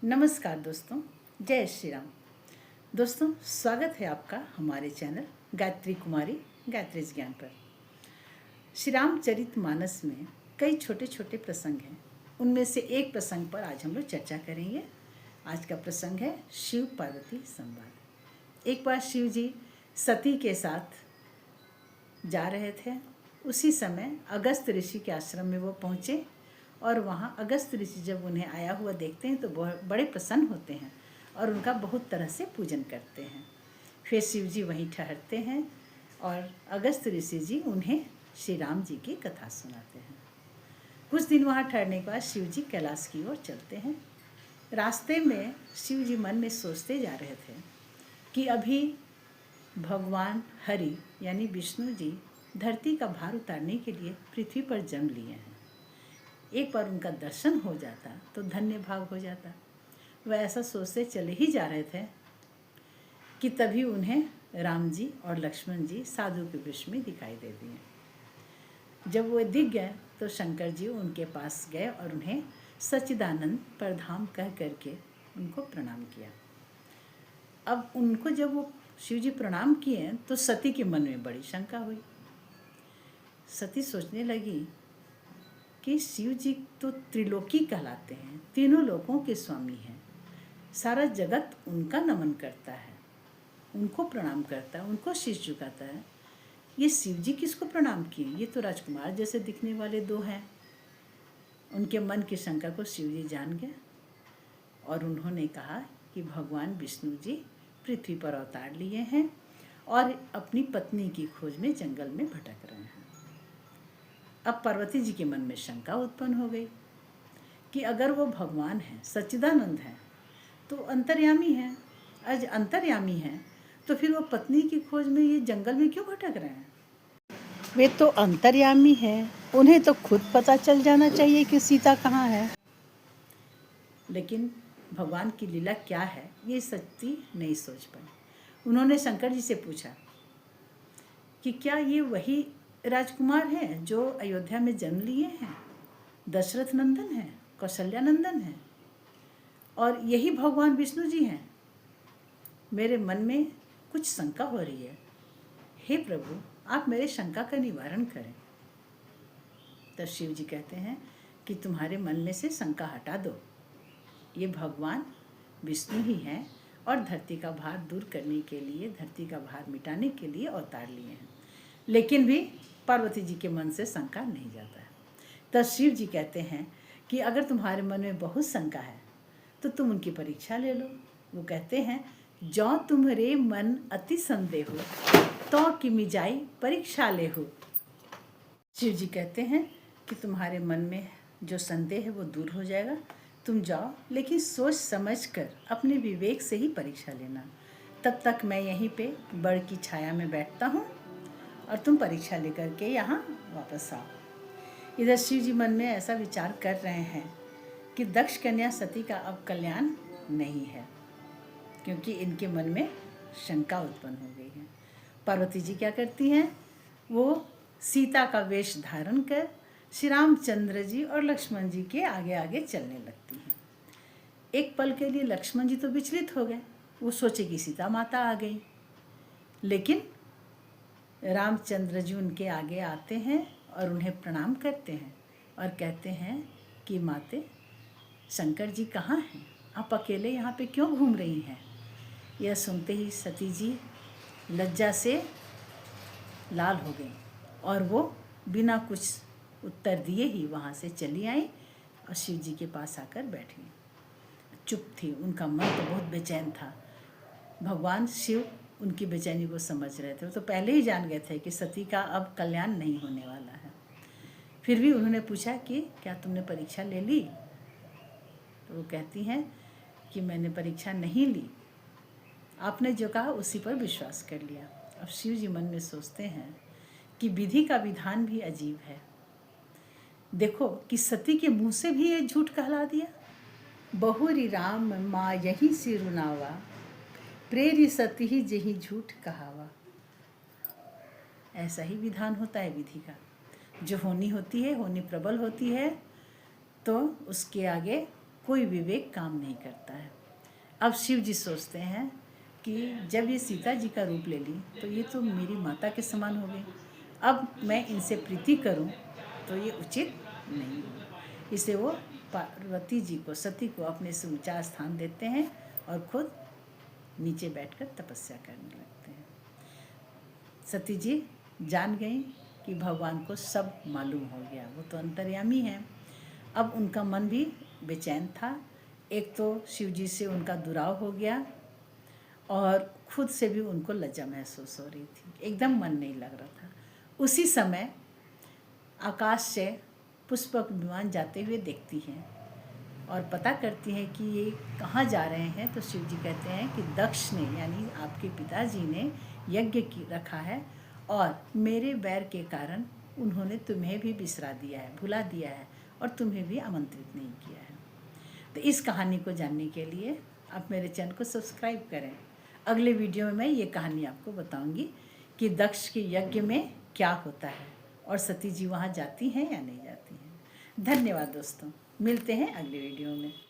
नमस्कार दोस्तों, जय श्री राम। दोस्तों, स्वागत है आपका हमारे चैनल गायत्री कुमारी गायत्री ज्ञान पर। श्री रामचरितमानस में कई छोटे छोटे प्रसंग हैं। उनमें से एक प्रसंग पर आज हम लोग चर्चा करेंगे। आज का प्रसंग है शिव पार्वती संवाद। एक बार शिव जी सती के साथ जा रहे थे। उसी समय अगस्त ऋषि के आश्रम में वो पहुँचे और वहाँ अगस्त ऋषि जब उन्हें आया हुआ देखते हैं तो बड़े प्रसन्न होते हैं और उनका बहुत तरह से पूजन करते हैं। फिर शिव जी वहीं ठहरते हैं और अगस्त ऋषि जी उन्हें श्री राम जी की कथा सुनाते हैं। कुछ दिन वहाँ ठहरने के बाद शिव जी कैलाश की ओर चलते हैं। रास्ते में शिव जी मन में सोचते जा रहे थे कि अभी भगवान हरि यानी विष्णु जी धरती का भार उतारने के लिए पृथ्वी पर जन्म लिए हैं। एक बार उनका दर्शन हो जाता तो धन्य भाव हो जाता। वह ऐसा सोचते चले ही जा रहे थे कि तभी उन्हें राम जी और लक्ष्मण जी साधु के वेश में दिखाई दे दिए। जब वो दिख गए तो शंकर जी उनके पास गए और उन्हें सच्चिदानंद परधाम कह करके उनको प्रणाम किया। अब उनको जब वो शिव जी प्रणाम किए तो सती के मन में बड़ी शंका हुई। सती सोचने लगी कि शिव जी तो त्रिलोकी कहलाते हैं, तीनों लोकों के स्वामी हैं। सारा जगत उनका नमन करता है, उनको प्रणाम करता है, उनको शीश झुकाता है। ये शिव जी किसको प्रणाम किए? ये तो राजकुमार जैसे दिखने वाले दो हैं। उनके मन की शंका को शिव जी जान गए और उन्होंने कहा कि भगवान विष्णु जी पृथ्वी पर अवतार लिए हैं और अपनी पत्नी की खोज में जंगल में भटक रहे हैं। अब पार्वती जी के मन में शंका उत्पन्न हो गई कि अगर वो भगवान हैं, सच्चिदानंद हैं, तो अंतर्यामी हैं। आज अंतर्यामी हैं तो फिर वो पत्नी की खोज में ये जंगल में क्यों भटक रहे हैं? वे तो अंतर्यामी हैं, उन्हें तो खुद पता चल जाना चाहिए कि सीता कहाँ है। लेकिन भगवान की लीला क्या है ये सती नहीं सोच पाई। उन्होंने शंकर जी से पूछा कि क्या ये वही राजकुमार हैं जो अयोध्या में जन्म लिए हैं, दशरथ नंदन हैं, कौशल्या नंदन हैं, और यही भगवान विष्णु जी हैं? मेरे मन में कुछ शंका हो रही है। हे प्रभु, आप मेरे शंका का निवारण करें। तब शिव जी कहते हैं कि तुम्हारे मन में से शंका हटा दो। ये भगवान विष्णु ही हैं और धरती का भार दूर करने के लिए, धरती का भार मिटाने के लिए अवतार लिए हैं। लेकिन भी पार्वती जी के मन से शंका नहीं जाता है। तब शिव जी कहते हैं कि अगर तुम्हारे मन में बहुत शंका है तो तुम उनकी परीक्षा ले लो। वो कहते हैं, जो तुम्हारे मन अति संदेह हो तो किमि जाई परीक्षा ले हो। शिव जी कहते हैं कि तुम्हारे मन में जो संदेह है वो दूर हो जाएगा। तुम जाओ, लेकिन सोच समझ कर अपने विवेक से ही परीक्षा लेना। तब तक मैं यहीं पे बड़ की छाया में बैठता हूँ और तुम परीक्षा लेकर के यहाँ वापस आओ। इधर शिव जी मन में ऐसा विचार कर रहे हैं कि दक्ष कन्या सती का अब कल्याण नहीं है, क्योंकि इनके मन में शंका उत्पन्न हो गई है। पार्वती जी क्या करती हैं? वो सीता का वेश धारण कर श्री रामचंद्र जी और लक्ष्मण जी के आगे आगे चलने लगती हैं। एक पल के लिए लक्ष्मण जी तो विचलित हो गए। वो सोचे कि सीता माता आ गई, लेकिन रामचंद्र जी उनके आगे आते हैं और उन्हें प्रणाम करते हैं और कहते हैं कि माते, शंकर जी कहाँ हैं? आप अकेले यहाँ पे क्यों घूम रही हैं? यह सुनते ही सती जी लज्जा से लाल हो गई और वो बिना कुछ उत्तर दिए ही वहाँ से चली आई और शिव जी के पास आकर बैठी। चुप थी, उनका मन तो बहुत बेचैन था। भगवान शिव उनकी बेचैनी को समझ रहे थे। वो तो पहले ही जान गए थे कि सती का अब कल्याण नहीं होने वाला है। फिर भी उन्होंने पूछा कि क्या तुमने परीक्षा ले ली? तो वो कहती हैं कि मैंने परीक्षा नहीं ली, आपने जो कहा उसी पर विश्वास कर लिया। अब शिव जी मन में सोचते हैं कि विधि का विधान भी अजीब है। देखो कि सती के मुँह से भी ये झूठ कहला दिया। बहुरी राम माँ यही सिरुनावा, प्रेरी सती ही जही झूठ कहावा। ऐसा ही विधान होता है विधि का। जो होनी होती है, होनी प्रबल होती है, तो उसके आगे कोई विवेक काम नहीं करता है। अब शिव जी सोचते हैं कि जब ये सीता जी का रूप ले ली तो ये तो मेरी माता के समान हो गई, अब मैं इनसे प्रीति करूं तो ये उचित नहीं होगा। इसे वो पार्वती जी को, सती को अपने से ऊंचा स्थान देते हैं और खुद नीचे बैठकर तपस्या करने लगते हैं। सती जी जान गई कि भगवान को सब मालूम हो गया, वो तो अंतर्यामी हैं। अब उनका मन भी बेचैन था। एक तो शिव जी से उनका दुराव हो गया और खुद से भी उनको लज्जा महसूस हो रही थी, एकदम मन नहीं लग रहा था। उसी समय आकाश से पुष्पक विमान जाते हुए देखती हैं और पता करती हैं कि ये कहाँ जा रहे हैं। तो शिव जी कहते हैं कि दक्ष ने, यानी आपके पिताजी ने यज्ञ की रखा है और मेरे बैर के कारण उन्होंने तुम्हें भी बिसरा दिया है, भुला दिया है और तुम्हें भी आमंत्रित नहीं किया है। तो इस कहानी को जानने के लिए आप मेरे चैनल को सब्सक्राइब करें। अगले वीडियो में मैं ये कहानी आपको बताऊंगी कि दक्ष के यज्ञ में क्या होता है और सती जी वहाँ जाती हैं या नहीं जाती हैं। धन्यवाद दोस्तों, मिलते हैं अगले वीडियो में।